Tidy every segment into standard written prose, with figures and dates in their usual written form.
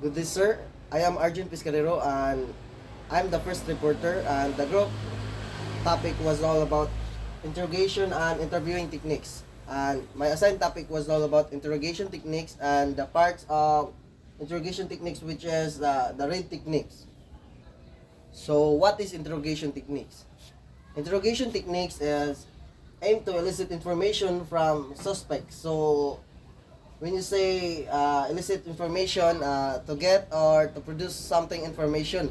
Good day, sir. I am Arjun Piscarero and I'm the first reporter, and the group topic was all about interrogation and interviewing techniques. And my assigned topic was all about interrogation techniques and the parts of interrogation techniques, which is the read techniques. So what is interrogation techniques? Interrogation techniques is aim to elicit information from suspects. So when you say elicit information, to get or to produce something information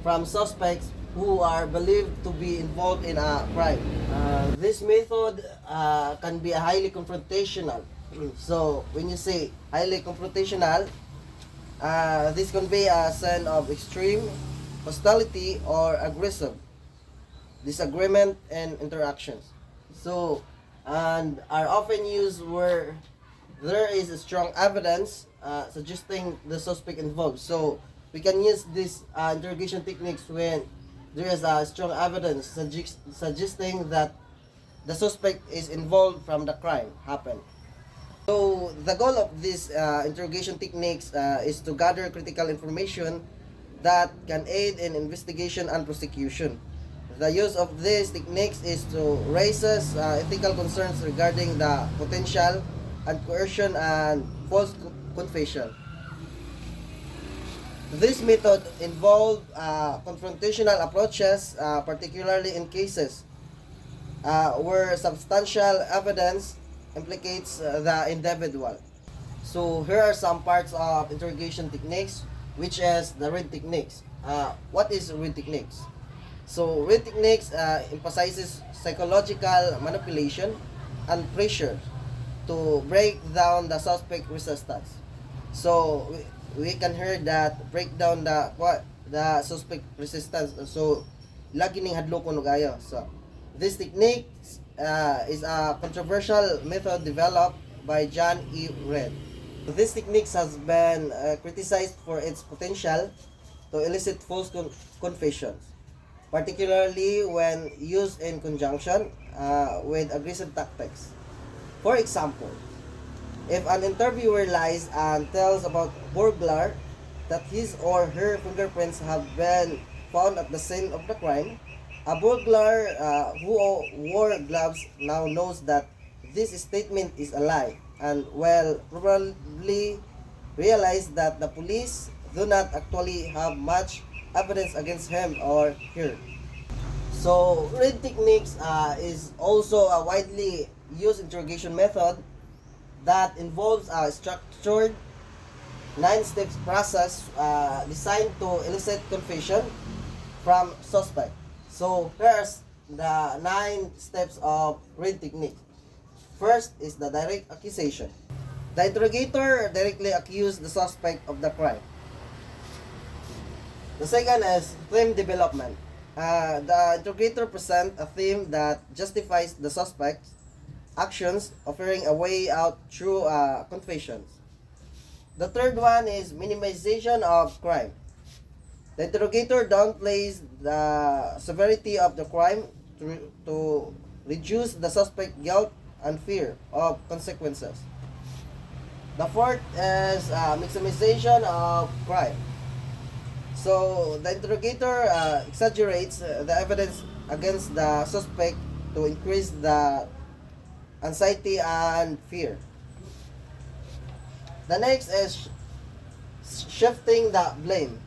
from suspects who are believed to be involved in a crime. This method can be highly confrontational. So when you say highly confrontational, this convey a sense of extreme hostility or aggressive disagreement and interactions. So, and are often used where there is a strong evidence suggesting the suspect involved. So we can use this interrogation techniques when there is a strong evidence suggesting that the suspect is involved from the crime happened. So the goal of this interrogation techniques is to gather critical information that can aid in investigation and prosecution. The use of these techniques is to raise ethical concerns regarding the potential and coercion and false confession. This method involves confrontational approaches, particularly in cases where substantial evidence implicates the individual. So here are some parts of interrogation techniques, which is the read techniques. What is read techniques? So read techniques emphasizes psychological manipulation and pressure to break down the suspect resistance. So we can hear that break down the suspect resistance. So lagi ning hadlokon og ayo. So this technique is a controversial method developed by John E. Reed. This technique has been criticized for its potential to elicit false confessions, particularly when used in conjunction with aggressive tactics. For example, if an interviewer lies and tells about burglar that his or her fingerprints have been found at the scene of the crime, a burglar who wore gloves now knows that this statement is a lie and will probably realize that the police do not actually have much evidence against him or her. So, read techniques is also a widely used interrogation method that involves a structured 9-step process designed to elicit confession from suspect. So, here's the 9 steps of read technique. First is the direct accusation. The interrogator directly accused the suspect of the crime. The second is theme development. The interrogator presents a theme that justifies the suspect's actions, offering a way out through confessions. The third one is minimization of crime. The interrogator downplays the severity of the crime to reduce the suspect's guilt and fear of consequences. The fourth is maximization of crime. So the interrogator exaggerates the evidence against the suspect to increase the anxiety and fear. The next is shifting the blame.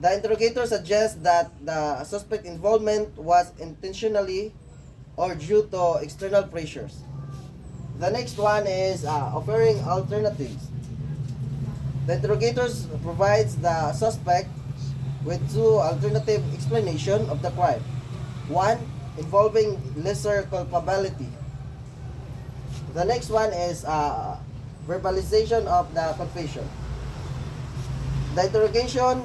The interrogator suggests that the suspect involvement was intentionally or due to external pressures. The next one is offering alternatives. The interrogator provides the suspect with 2 alternative explanations of the crime. One involving lesser culpability. The next one is verbalization of the confession. The interrogation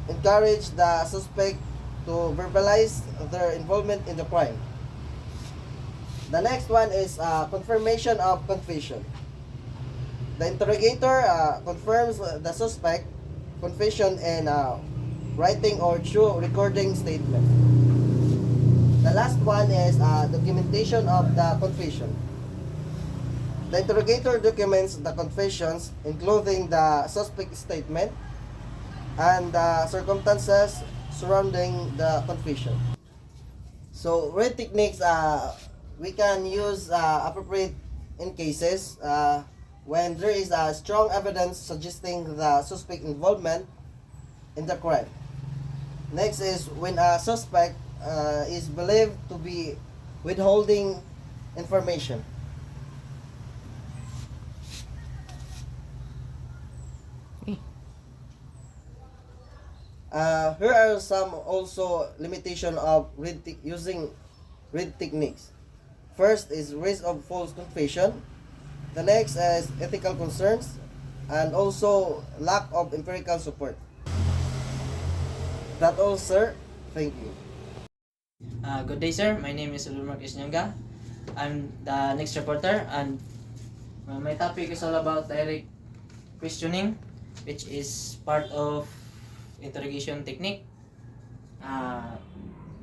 encouraged the suspect to verbalize their involvement in the crime. The next one is confirmation of confession. The interrogator confirms the suspect confession in writing or through recording statement. The last one is documentation of the confession. The interrogator documents the confessions, including the suspect statement and the circumstances surrounding the confession. So, read techniques, we can use appropriate in cases when there is strong evidence suggesting the suspect involvement in the crime. Next is when a suspect is believed to be withholding information. Here are some also limitation of using read techniques. First is risk of false confession. The next is ethical concerns and also lack of empirical support. That all, sir. Thank you. Good day, sir. My name is Ulumar Isnyanga. I'm the next reporter, and my topic is all about direct questioning, which is part of interrogation technique.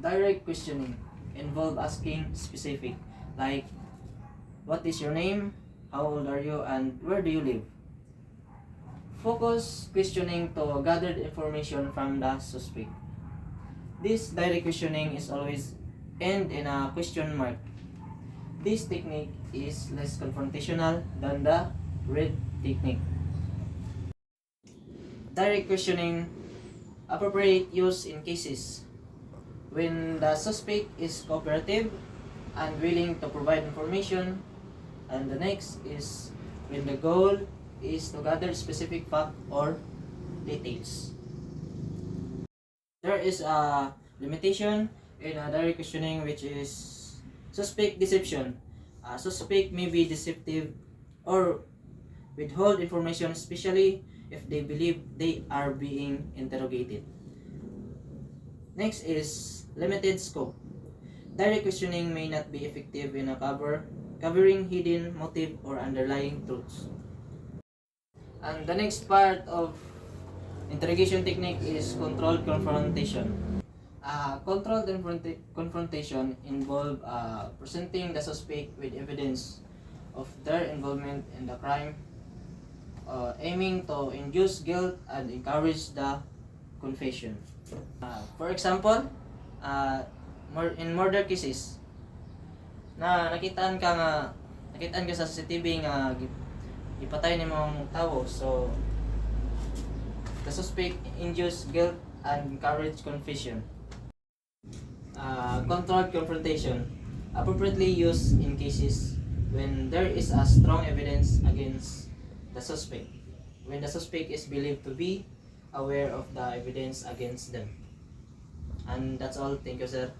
Direct questioning involve asking specific, like, what is your name, how old are you, and where do you live? Focus questioning to gathered information from the suspect. This direct questioning is always end in a question mark. This technique is less confrontational than the read technique. Direct questioning appropriate use in cases when the suspect is cooperative and willing to provide information, and the next is when the goal is to gather specific fact or details. There is a limitation in direct questioning, which is suspect deception. Suspect may be deceptive or withhold information, especially if they believe they are being interrogated. Next is limited scope. Direct questioning may not be effective in covering hidden motive or underlying truths. And the next part of interrogation technique is controlled confrontation. Controlled confrontation involve presenting the suspect with evidence of their involvement in the crime, aiming to induce guilt and encourage the confession. For example, in murder cases, nakitaan ka sa CCTV nga ipatay ni mong tao, so the suspect induce guilt and encourage confession. Controlled confrontation appropriately used in cases when there is a strong evidence against the suspect, when the suspect is believed to be aware of the evidence against them. And that's all. Thank you, sir.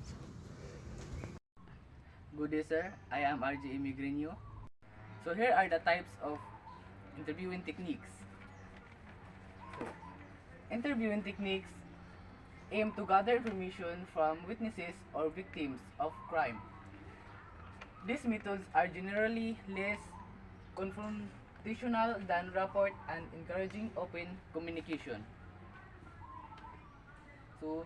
Good day, sir. I am RJ Imigreño. So here are the types of interviewing techniques. So, interviewing techniques aim to gather information from witnesses or victims of crime. These methods are generally less confrontational than rapport and encouraging open communication. So,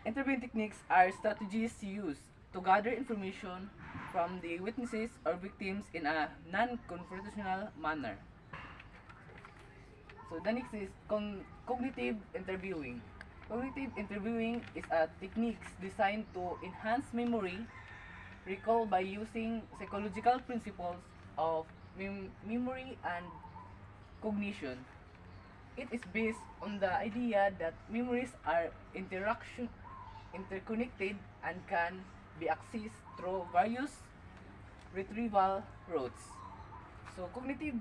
interviewing techniques are strategies used to gather information from the witnesses or victims in a non-confrontational manner. So the next is cognitive interviewing. Cognitive interviewing is a technique designed to enhance memory recall by using psychological principles of memory and cognition. It is based on the idea that memories are interconnected and can be accessed through various retrieval routes. So cognitive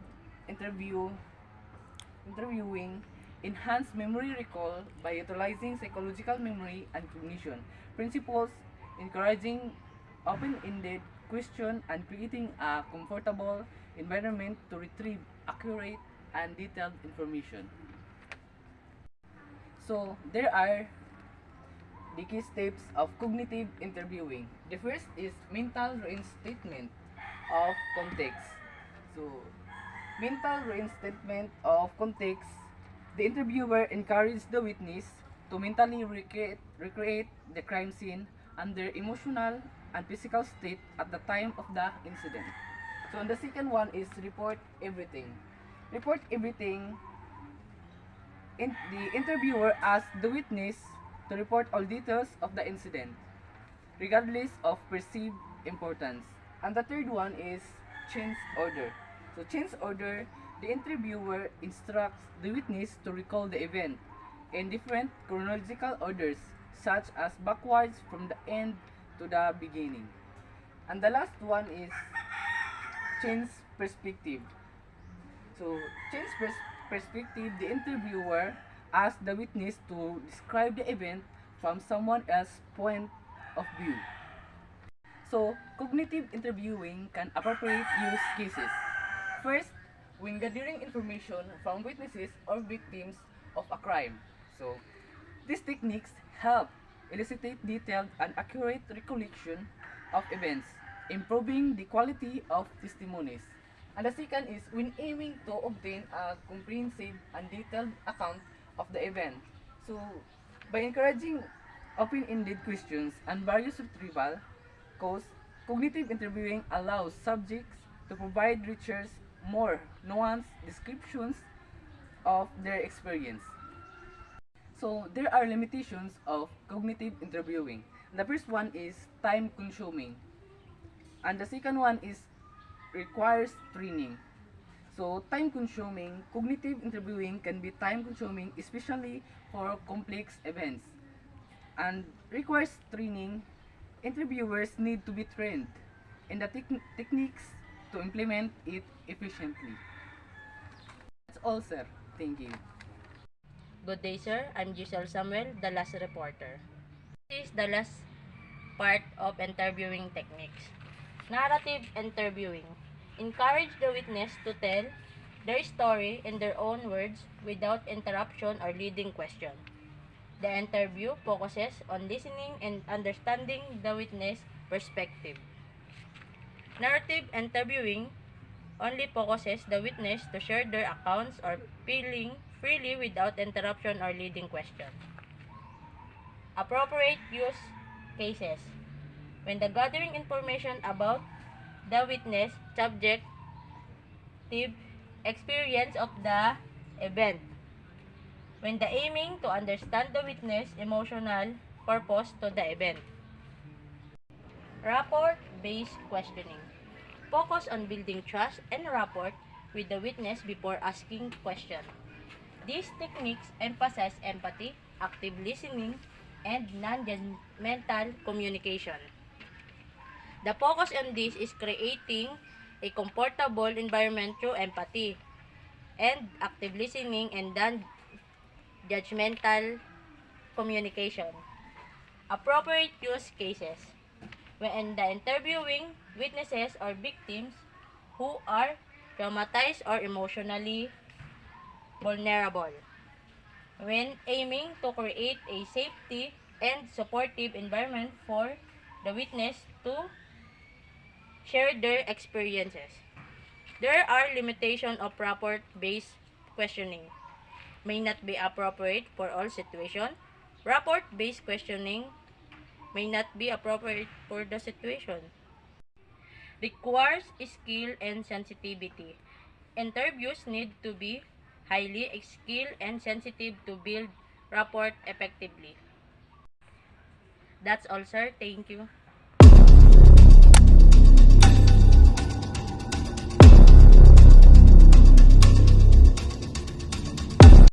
interviewing enhance memory recall by utilizing psychological memory and cognition principles, encouraging open-ended question and creating a comfortable environment to retrieve accurate and detailed information. So there are the key steps of cognitive interviewing. The first is mental reinstatement of context. So, mental reinstatement of context, the interviewer encourages the witness to mentally recreate the crime scene and their emotional and physical state at the time of the incident. So the second one is report everything. Report everything. The interviewer asks the witness to report all details of the incident, regardless of perceived importance. And the third one is change order. So change order, the interviewer instructs the witness to recall the event in different chronological orders, such as backwards from the end to the beginning. And the last one is change perspective. So, change perspective, the interviewer asks the witness to describe the event from someone else's point of view. So, cognitive interviewing can appropriate use cases. First, when gathering information from witnesses or victims of a crime. So, these techniques help elicit detailed and accurate recollection of events, improving the quality of testimonies. And the second is when aiming to obtain a comprehensive and detailed account of the event. So, by encouraging open-ended questions and various retrieval cause, cognitive interviewing allows subjects to provide richer, more nuanced descriptions of their experience. So, there are limitations of cognitive interviewing. The first one is time consuming. And the second one is requires training. So, time consuming, cognitive interviewing can be time consuming, especially for complex events. And requires training, interviewers need to be trained in the techniques to implement it efficiently. That's all, sir. Thank you. Good day, sir. I'm Giselle Samuel, the last reporter. This is the last part of interviewing techniques. Narrative interviewing. Encourage the witness to tell their story in their own words without interruption or leading question. The interview focuses on listening and understanding the witness perspective. Narrative interviewing only focuses the witness to share their accounts or feeling freely without interruption or leading question. Appropriate use cases. When the gathering information about the witness subjective experience of the event. When the aiming to understand the witness emotional purpose to the event. Rapport-based questioning. Focus on building trust and rapport with the witness before asking questions. These techniques emphasize empathy, active listening, and non-judgmental communication. The focus on this is creating a comfortable environment through empathy and active listening and non-judgmental communication. Appropriate use cases. When the interviewing witnesses or victims who are traumatized or emotionally vulnerable. When aiming to create a safety and supportive environment for the witness to share their experiences. There are limitations of rapport-based questioning. May not be appropriate for all situations. Rapport-based questioning may not be appropriate for the situation. Requires skill and sensitivity. Interviews need to be highly skilled and sensitive to build rapport effectively. That's all, sir. Thank you.